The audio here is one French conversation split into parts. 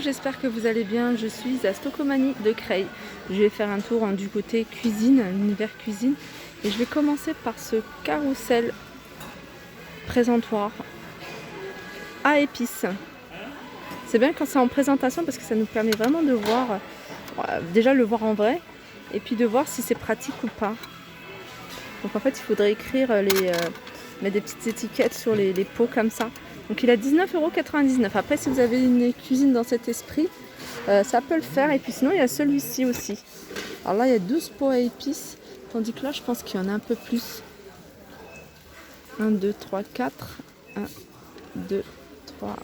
J'espère que vous allez bien, je suis à Stocomanie de Creil. Je vais faire un tour du côté cuisine, l'univers cuisine. Et je vais commencer par ce carrousel présentoir à épices. C'est bien quand c'est en présentation parce que ça nous permet vraiment de voir, déjà le voir en vrai, et puis de voir si c'est pratique ou pas. Donc en fait il faudrait écrire, mettre des petites étiquettes sur les pots comme ça. Donc il a 19,99 €. Après si vous avez une cuisine dans cet esprit, ça peut le faire. Et puis sinon il y a celui-ci aussi. Alors là il y a 12 pots à épices. Tandis que là je pense qu'il y en a un peu plus. 1, 2, 3, 4. 1, 2, 3,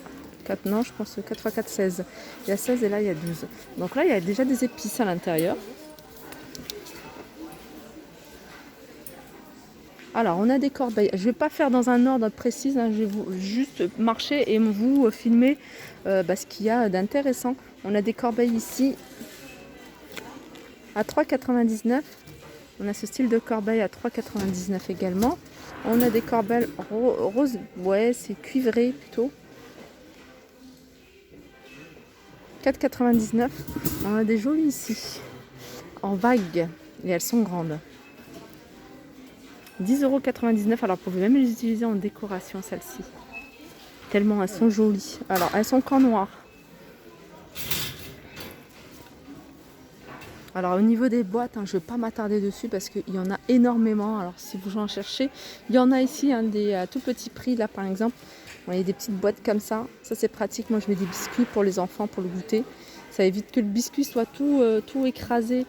4. Non je pense 4 x 4, 16. Il y a 16 et là il y a 12. Donc là il y a déjà des épices à l'intérieur. Alors on a des corbeilles, je ne vais pas faire dans un ordre précis, hein. Je vais juste marcher et vous filmer ce qu'il y a d'intéressant. On a des corbeilles ici à 3,99 €. On a ce style de corbeille à 3,99 € également. On a des corbeilles roses, ouais c'est cuivré plutôt. 4,99 €. On a des jolies ici, en vague, et elles sont grandes. 10,99 €. Alors vous pouvez même les utiliser en décoration celles-ci. Tellement elles sont jolies. Alors elles sont qu'en noir. Alors au niveau des boîtes, je ne vais pas m'attarder dessus parce qu'il y en a énormément. Alors si vous en cherchez, il y en a ici des à tout petit prix là par exemple. Vous voyez des petites boîtes comme ça. Ça c'est pratique. Moi je mets des biscuits pour les enfants pour le goûter. Ça évite que le biscuit soit tout écrasé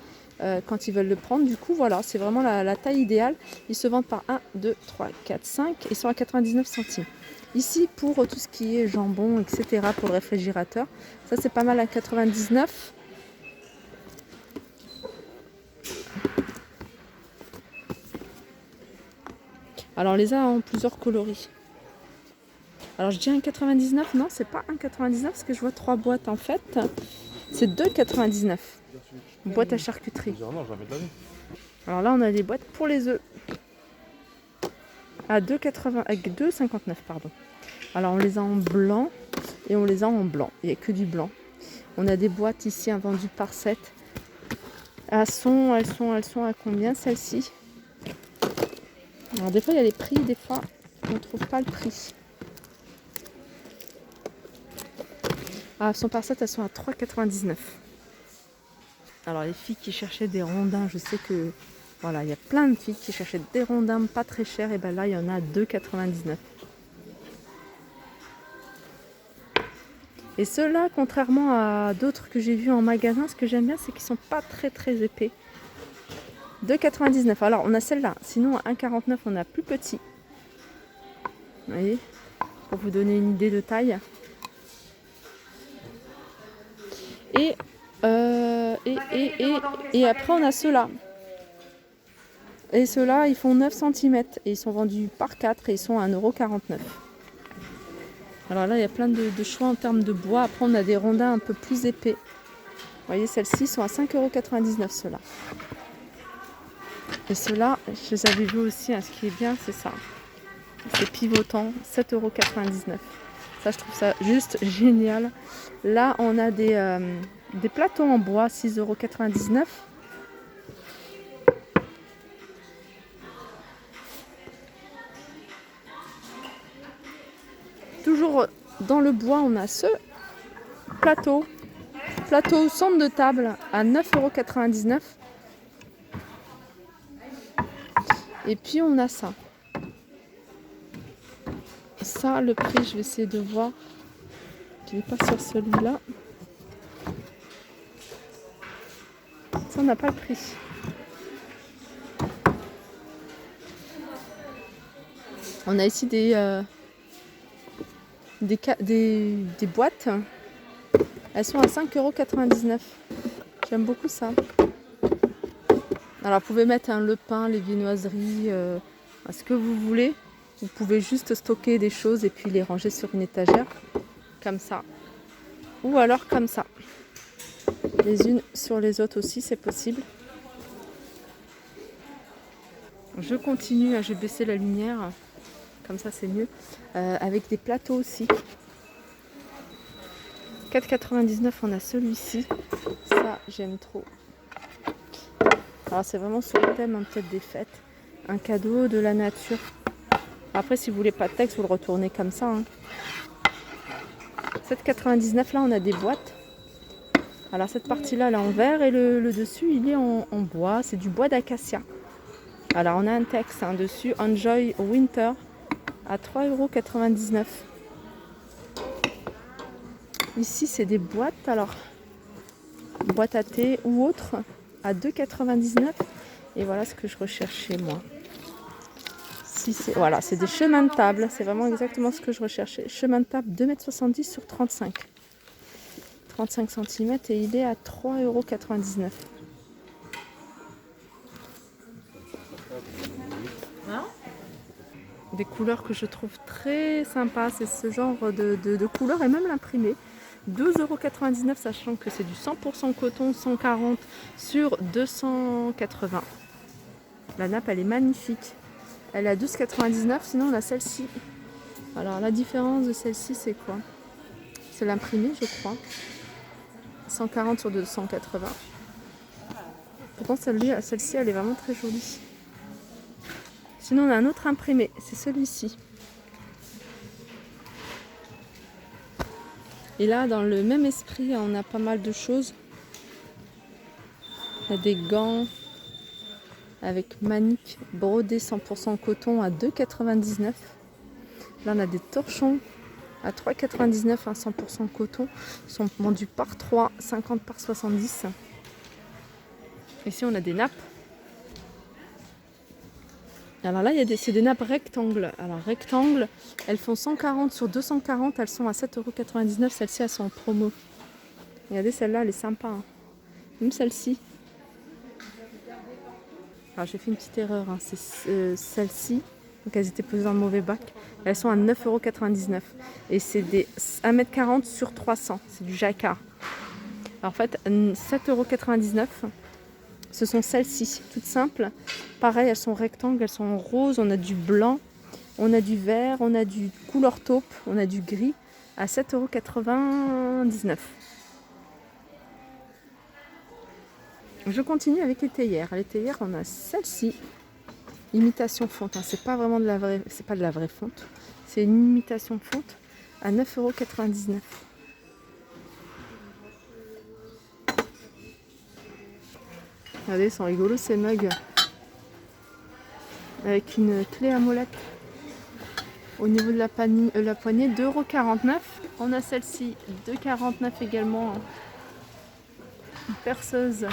quand ils veulent le prendre. Du coup voilà, c'est vraiment la taille idéale. Ils se vendent par 1, 2, 3, 4, 5 et ils sont à 99 centimes. Ici pour tout ce qui est jambon, etc. pour le réfrigérateur. Ça c'est pas mal à 99. Alors on les a en plusieurs coloris. Alors je dis 1,99 €, non c'est pas 1,99 € parce que je vois 3 boîtes en fait. C'est 2,99 €. Boîte à charcuterie. Alors là on a des boîtes pour les œufs. À 2,80 avec 2,59 € pardon. Alors on les a en blanc et on les a en blanc. Il n'y a que du blanc. On a des boîtes ici vendues par 7. Elles sont à combien celles-ci? Alors des fois il y a les prix, des fois on ne trouve pas le prix. Ah, elles sont par 7, elles sont à 3,99 €. Alors les filles qui cherchaient des rondins, je sais que voilà, il y a plein de filles qui cherchaient des rondins pas très chers. Et ben là il y en a à 2,99 €. Et ceux-là, contrairement à d'autres que j'ai vus en magasin, ce que j'aime bien c'est qu'ils sont pas très épais. 2,99 €. Alors on a celle-là, sinon à 1,49 € on a plus petit. Vous voyez, pour vous donner une idée de taille. Et après on a ceux-là. Et ceux-là ils font 9 cm et ils sont vendus par 4 et ils sont à 1,49 €. Alors là il y a plein de choix en termes de bois. Après on a des rondins un peu plus épais. Vous voyez celles-ci sont à 5,99 € ceux-là. Et ceux-là je les avais vus aussi, ce qui est bien c'est ça. C'est pivotant, 7,99 €. Ça je trouve ça juste génial. Là on a des plateaux en bois, 6,99 €. Toujours dans le bois, on a ce plateau centre de table à 9,99 €. Et puis on a ça. Ça, le prix, je vais essayer de voir. Je n'ai pas sur celui-là. Ça, on n'a pas le prix. On a ici des boîtes. Elles sont à 5,99 €. J'aime beaucoup ça. Alors vous pouvez mettre le pain, les viennoiseries, ce que vous voulez. Vous pouvez juste stocker des choses et puis les ranger sur une étagère. Comme ça. Ou alors comme ça. Les unes sur les autres aussi, c'est possible. Je continue, je vais baisser la lumière. Comme ça c'est mieux. Avec des plateaux aussi. 4,99 on a celui-ci. Ça, j'aime trop. Alors c'est vraiment sur le thème, hein, peut-être des fêtes. Un cadeau de la nature. Après, si vous voulez pas de texte, vous le retournez comme ça. Hein. 7,99 là, on a des boîtes. Alors cette partie-là, elle est en verre et le dessus, il est en bois. C'est du bois d'acacia. Alors on a un texte hein, dessus, Enjoy Winter, à 3,99 €. Ici, c'est des boîtes, alors boîte à thé ou autre, à 2,99 €. Et voilà ce que je recherchais moi. Si voilà, c'est des chemins de table, c'est vraiment exactement ce que je recherchais. Chemin de table 2,70 m sur 35 cm et il est à 3,99 €. Des couleurs que je trouve très sympas, c'est ce genre de couleurs et même l'imprimé. 12,99 €, sachant que c'est du 100% coton, 140 sur 280. La nappe, elle est magnifique. Elle est à 12,99 €, sinon on a celle-ci. Alors la différence de celle-ci, c'est quoi? C'est l'imprimé, je crois. 140 sur 280. Pourtant, celle-ci, elle est vraiment très jolie. Sinon, on a un autre imprimé, c'est celui-ci. Et là, dans le même esprit, on a pas mal de choses. Il y a des gants avec manique brodé 100% coton à 2,99 €. Là, on a des torchons à 3,99 €, à 100% coton. Ils sont vendus par 3, 50 par 70. Ici, on a des nappes. Alors là, c'est des nappes rectangles. Alors rectangles, elles font 140 sur 240. Elles sont à 7,99 €. Celles-ci, elles sont en promo. Regardez, celle-là, elle est sympa. Hein. Même celle-ci. Alors j'ai fait une petite erreur. Hein. C'est celle-ci. Donc elles étaient posées dans le mauvais bac. Elles sont à 9,99 €. Et c'est des 1,40 m sur 300. C'est du jacquard. Alors en fait, 7,99 €. Ce sont celles-ci, toutes simples. Pareil, elles sont rectangles, elles sont en rose. On a du blanc, on a du vert, on a du couleur taupe, on a du gris à 7,99 €. Je continue avec les théières. Les théières, on a celle-ci, imitation fonte. Hein. C'est pas vraiment de la vraie, c'est pas de la vraie fonte. C'est une imitation fonte à 9,99 €. Regardez, ils sont rigolos ces mugs. Avec une clé à molette au niveau de la poignée, 2,49 €. On a celle-ci, 2,49 € également. Une perceuse.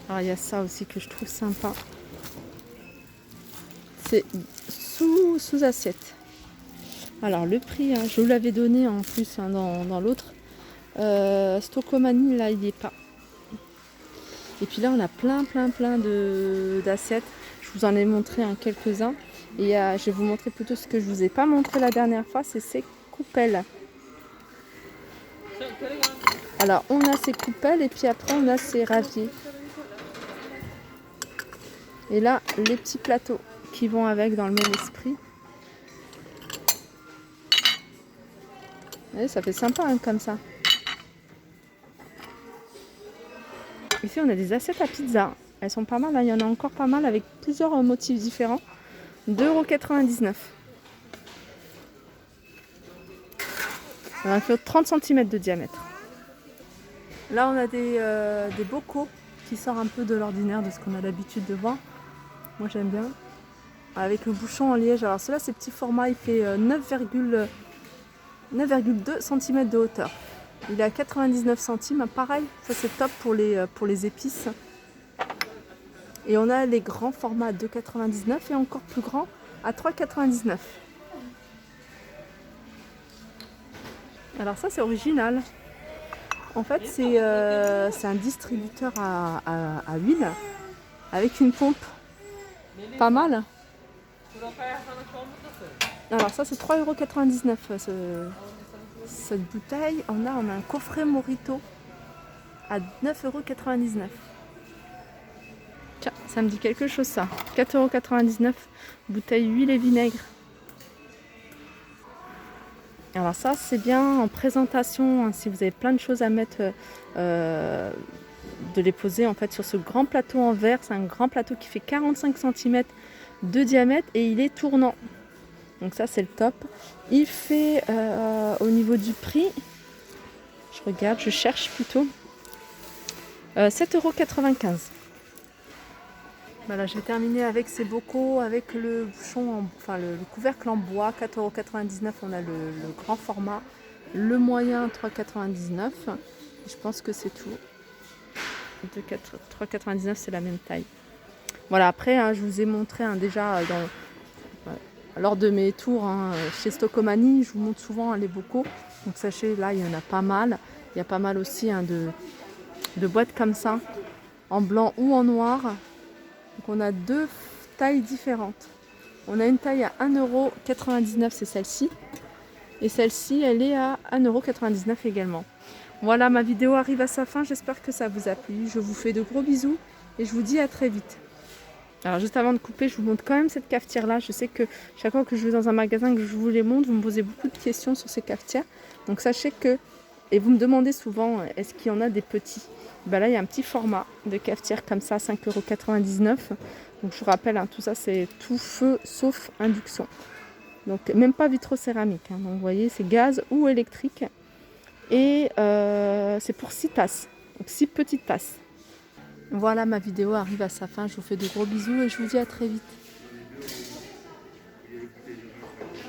Alors il y a ça aussi que je trouve sympa. C'est sous assiette. Alors le prix, hein, je vous l'avais donné en plus hein, dans l'autre. Stocomanie, là, il n'y est pas. Et puis là, on a plein d'assiettes. Je vous en ai montré hein, quelques-uns. Et je vais vous montrer plutôt ce que je vous ai pas montré la dernière fois, c'est ces coupelles. Alors, on a ces coupelles et puis après, on a ces raviers. Et là, les petits plateaux qui vont avec dans le même esprit. Vous voyez, ça fait sympa hein, comme ça. Ici, on a des assiettes à pizza. Elles sont pas mal. Hein. Il y en a encore pas mal avec plusieurs motifs différents. 2,99 €. Elle fait 30 cm de diamètre. Là, on a des bocaux qui sortent un peu de l'ordinaire de ce qu'on a l'habitude de voir. Moi, j'aime bien. Avec le bouchon en liège. Alors, celui-là, c'est petit format. Il fait 9,2 cm de hauteur. Il est à 99 centimes. Pareil, ça c'est top pour les épices. Et on a les grands formats à 2,99 € et encore plus grands à 3,99 €. Alors ça c'est original. En fait c'est un distributeur à huile avec une pompe. Pas mal. Alors ça c'est 3,99 € cette bouteille. On a un coffret Morito à 9,99 €. Tiens, ça me dit quelque chose ça. 4,99 €, bouteille huile et vinaigre. Alors ça c'est bien en présentation, hein, si vous avez plein de choses à mettre, de les poser en fait sur ce grand plateau en verre. C'est un grand plateau qui fait 45 cm de diamètre et il est tournant. Donc ça c'est le top. Il fait au niveau du prix, je regarde, je cherche plutôt, 7,95 €. Voilà, je vais terminer avec ces bocaux, avec le bouchon, enfin le couvercle en bois, 4,99 €. On a le grand format, le moyen 3,99 €. Je pense que c'est tout. 3,99 € c'est la même taille. Voilà, après hein, je vous ai montré hein, déjà lors de mes tours hein, chez Stockomanie, je vous montre souvent hein, les bocaux. Donc sachez, là il y en a pas mal. Il y a pas mal aussi hein, de boîtes comme ça, en blanc ou en noir. Donc on a deux tailles différentes. On a une taille à 1,99 €, c'est celle-ci. Et celle-ci, elle est à 1,99 € également. Voilà, ma vidéo arrive à sa fin. J'espère que ça vous a plu. Je vous fais de gros bisous et je vous dis à très vite. Alors juste avant de couper, je vous montre quand même cette cafetière-là. Je sais que chaque fois que je vais dans un magasin, que je vous les montre, vous me posez beaucoup de questions sur ces cafetières. Donc sachez que, et vous me demandez souvent, est-ce qu'il y en a des petits? Ben là, il y a un petit format de cafetière comme ça, 5,99 €. Donc je vous rappelle, hein, tout ça, c'est tout feu sauf induction. Donc même pas vitrocéramique. Hein. Donc vous voyez, c'est gaz ou électrique. Et c'est pour 6 tasses. Donc 6 petites tasses. Voilà, ma vidéo arrive à sa fin. Je vous fais de gros bisous et je vous dis à très vite.